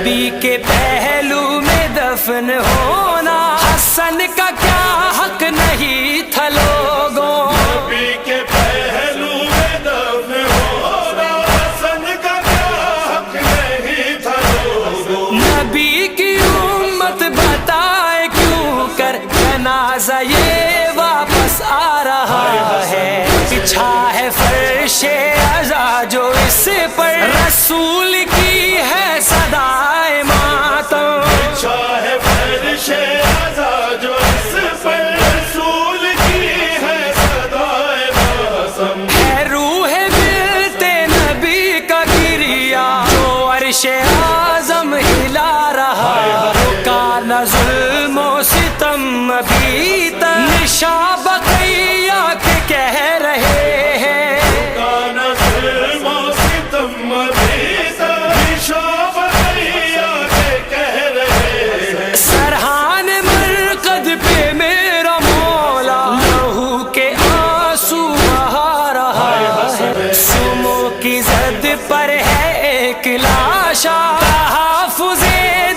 نبی کے پہلو میں دفن ہونا حسن کا کیا حق نہیں تھا لوگوں، نبی کے پہلو میں دفن ہونا حسن کا کیا حق نہیں تھا لوگوں، نبی کی امت بتائے کیوں کر جنازہ یہ واپس آ رہا ہے، بچھا ہے فرش عزا جو اس پر رسول کی ہے صدائے ماتم، بچھا ہے فرش عزا جو اس پر رسول کی ہے صدائے ماتم، ہے روح ملتے نبی کا گریا جو عرش اعظم ہلا رہا، رکا نہ ظلم و ستم ابھی تک نشاں بقیہ کے کہہ رہے ہیں، کانا ظلم و ستم ابھی تک نشاں بقیہ کے کہہ رہے ہیں، سرحان مرقد پہ میرا مولا لہو کے آنسو بہا رہا ہے، سمو کی زد پر ہے ایک لاشا تحفظ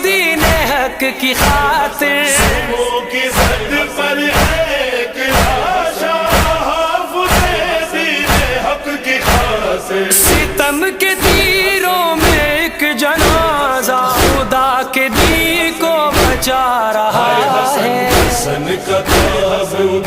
دین حق کی خاطر، وہ کی زد پر ایک لاشا حافظ دین حق کی خاطر، ستم کے تیروں میں ایک جنازہ خدا کے دین کو بچا رہا ہے، حسن کا تابوت